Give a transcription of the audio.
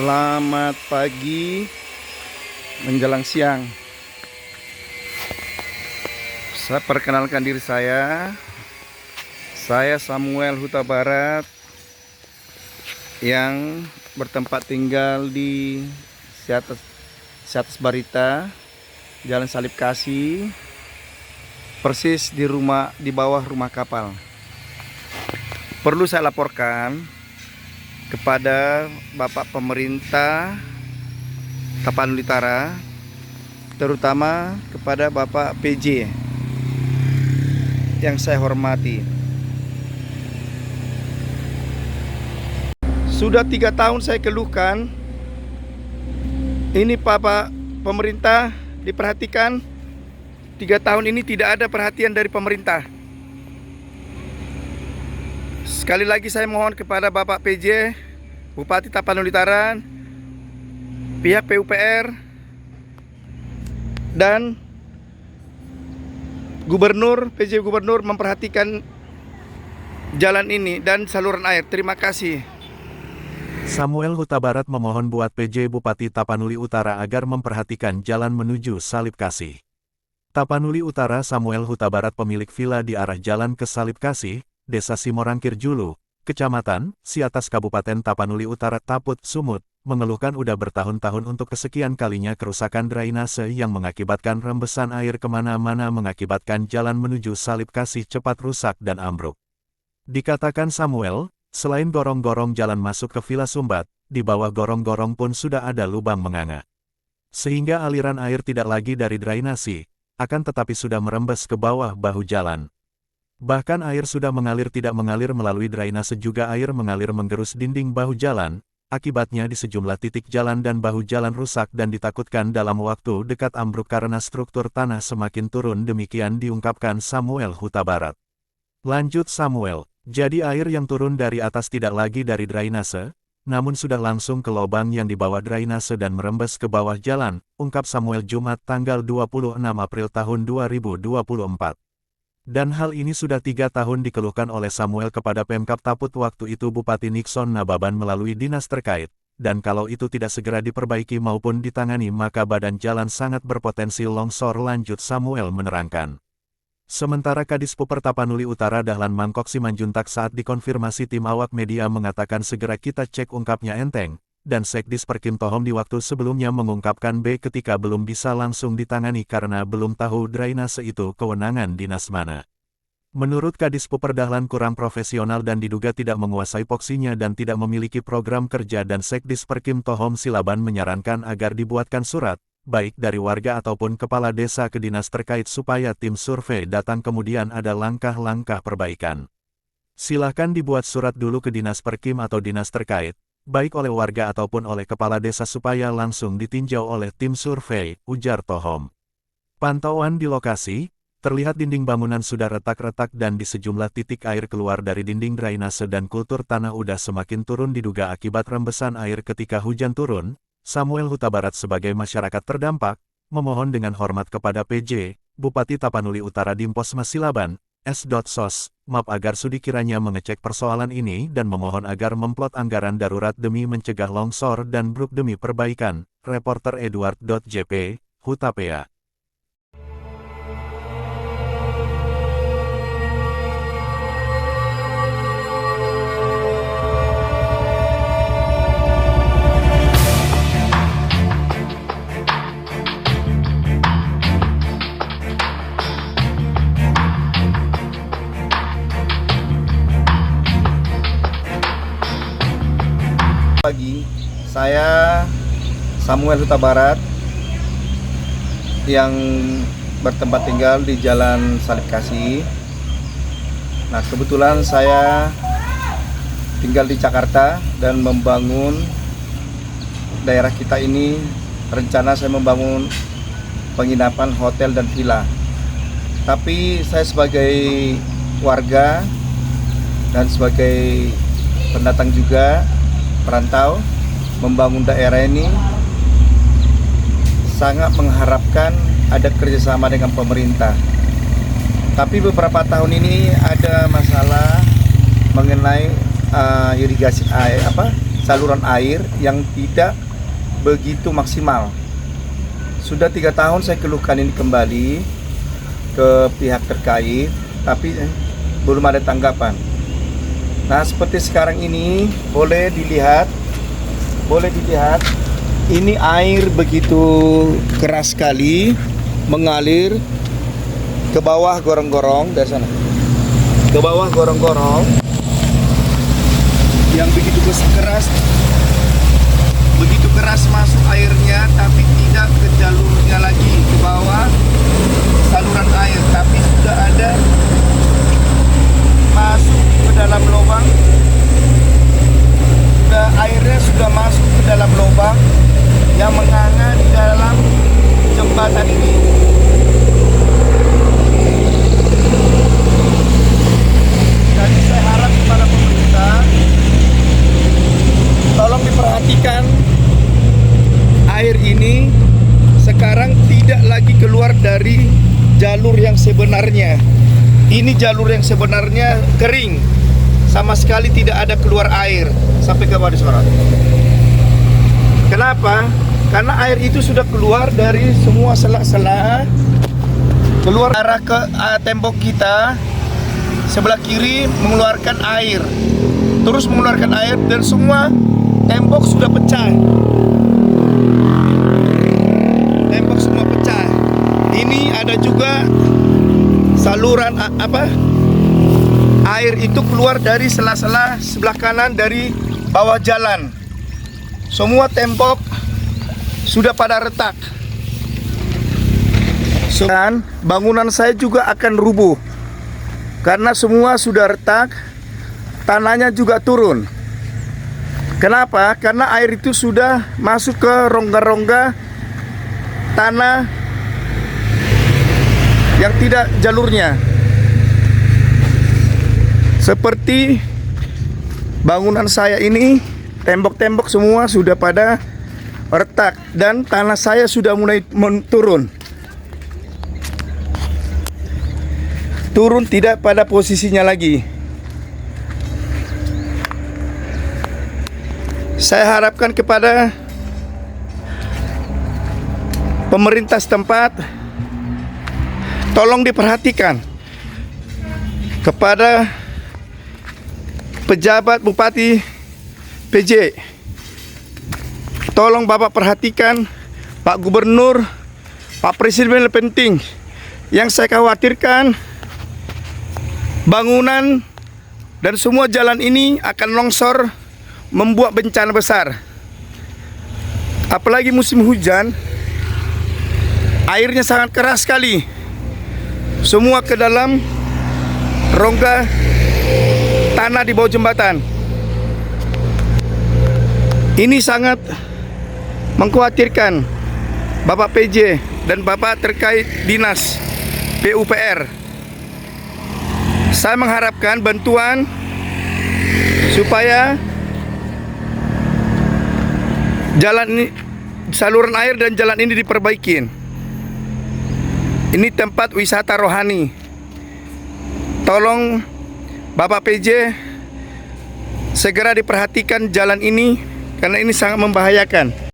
Selamat pagi menjelang siang. Saya perkenalkan diri saya. Saya Samuel Huta Barat yang bertempat tinggal di Siatas Barita, Jalan Salib Kasih, persis di bawah rumah kapal. Perlu saya laporkan kepada Bapak Pemerintah Tapanuli Utara, terutama kepada Bapak PJ yang saya hormati. Sudah 3 tahun saya keluhkan. Ini Bapak Pemerintah diperhatikan. 3 tahun ini tidak ada perhatian dari pemerintah. Sekali lagi saya mohon kepada Bapak PJ, Bupati Tapanuli Utara, pihak PUPR, dan Gubernur, PJ Gubernur memperhatikan jalan ini dan saluran air. Terima kasih. Samuel Huta Barat memohon buat PJ Bupati Tapanuli Utara agar memperhatikan jalan menuju Salib Kasih. Tapanuli Utara Samuel Huta Barat pemilik villa di arah jalan ke Salib Kasih, Desa Simorangkir Julu, Kecamatan Siatas Kabupaten Tapanuli Utara Taput, Sumut, mengeluhkan udah bertahun-tahun untuk kesekian kalinya kerusakan drainase yang mengakibatkan rembesan air kemana-mana mengakibatkan jalan menuju Salib Kasih cepat rusak dan ambruk. Dikatakan Samuel, selain gorong-gorong jalan masuk ke Villa Sumbat, di bawah gorong-gorong pun sudah ada lubang menganga. Sehingga aliran air tidak lagi dari drainasi, akan tetapi sudah merembes ke bawah bahu jalan. Bahkan air sudah mengalir tidak mengalir melalui drainase juga air mengalir menggerus dinding bahu jalan, akibatnya di sejumlah titik jalan dan bahu jalan rusak dan ditakutkan dalam waktu dekat ambruk karena struktur tanah semakin turun demikian diungkapkan Samuel Huta Barat. Lanjut Samuel, jadi air yang turun dari atas tidak lagi dari drainase, namun sudah langsung ke lubang yang di bawah drainase dan merembes ke bawah jalan, ungkap Samuel Jumat tanggal 26 April tahun 2024. Dan hal ini sudah 3 tahun dikeluhkan oleh Samuel kepada Pemkab Taput waktu itu Bupati Nixon Nababan melalui dinas terkait, dan kalau itu tidak segera diperbaiki maupun ditangani maka badan jalan sangat berpotensi longsor lanjut Samuel menerangkan. Sementara Kadispuper Tapanuli Utara Dahlan Mangkok Simanjuntak saat dikonfirmasi tim awak media mengatakan segera kita cek ungkapnya enteng, dan Sekdis Perkim Tohom di waktu sebelumnya mengungkapkan B ketika belum bisa langsung ditangani karena belum tahu drainase itu kewenangan dinas mana. Menurut Kadispuper Dahlan kurang profesional dan diduga tidak menguasai poksinya dan tidak memiliki program kerja dan Sekdis Perkim Tohom Silaban menyarankan agar dibuatkan surat, baik dari warga ataupun kepala desa ke dinas terkait supaya tim survei datang kemudian ada langkah-langkah perbaikan. Silahkan dibuat surat dulu ke dinas Perkim atau dinas terkait, baik oleh warga ataupun oleh kepala desa supaya langsung ditinjau oleh tim survei, ujar Tohom. Pantauan di lokasi, terlihat dinding bangunan sudah retak-retak dan di sejumlah titik air keluar dari dinding drainase dan kultur tanah udah semakin turun diduga akibat rembesan air ketika hujan turun. Samuel Huta Barat sebagai masyarakat terdampak, memohon dengan hormat kepada PJ, Bupati Tapanuli Utara Dimpos Masilaban, S.Sos, MAP agar sudi kiranya mengecek persoalan ini dan memohon agar memplot anggaran darurat demi mencegah longsor dan bruk demi perbaikan. Reporter Edward.jp, Hutapea. Pagi, saya Samuel Huta Barat yang bertempat tinggal di Jalan Salib Kasih. Nah, kebetulan saya tinggal di Jakarta dan membangun daerah kita ini. Rencana saya membangun penginapan, hotel dan villa. Tapi saya sebagai warga dan sebagai pendatang juga perantau membangun daerah ini sangat mengharapkan ada kerjasama dengan pemerintah. Tapi beberapa tahun ini ada masalah mengenai irigasi air, saluran air yang tidak begitu maksimal. Sudah 3 tahun saya keluhkan ini kembali ke pihak terkait, tapi belum ada tanggapan. Nah, seperti sekarang ini boleh dilihat, ini air begitu keras sekali mengalir ke bawah gorong-gorong dari sana. Ke bawah gorong-gorong yang begitu keras masuk airnya, tapi tidak ke jalurnya lagi ke bawah saluran air, tapi sudah ada masuk ke dalam lubang. Airnya sudah masuk ke dalam lubang yang menganga di dalam jembatan ini. Jadi saya harap kepada pemerintah, tolong diperhatikan air ini sekarang tidak lagi keluar dari jalur yang sebenarnya. Ini jalur yang sebenarnya kering, sama sekali tidak ada keluar air sampai ke bawah sorot. Kenapa? Karena air itu sudah keluar dari semua sela-sela, keluar arah ke tembok kita sebelah kiri, mengeluarkan air, terus mengeluarkan air, dan semua tembok sudah pecah. Tembok semua pecah. Ini ada juga saluran air itu keluar dari sela-sela sebelah kanan dari bawah jalan. Semua tembok sudah pada retak. Dan bangunan saya juga akan rubuh karena semua sudah retak, tanahnya juga turun. Kenapa? Karena air itu sudah masuk ke rongga-rongga tanah yang tidak jalurnya. Seperti bangunan saya ini, tembok-tembok semua sudah pada retak dan tanah saya sudah mulai turun. Turun tidak pada posisinya lagi. Saya harapkan kepada pemerintah setempat, tolong diperhatikan kepada pejabat Bupati PJ. Tolong Bapak perhatikan, Pak Gubernur, Pak Presiden yang penting. Yang saya khawatirkan, bangunan dan semua jalan ini akan longsor, membuat bencana besar. Apalagi musim hujan, airnya sangat keras sekali, semua ke dalam rongga tanah di bawah jembatan. Ini sangat mengkhawatirkan Bapak PJ dan Bapak terkait dinas PUPR. Saya mengharapkan bantuan supaya jalan ini, saluran air dan jalan ini diperbaikin. Ini tempat wisata rohani. Tolong Bapak PJ segera diperhatikan jalan ini karena ini sangat membahayakan.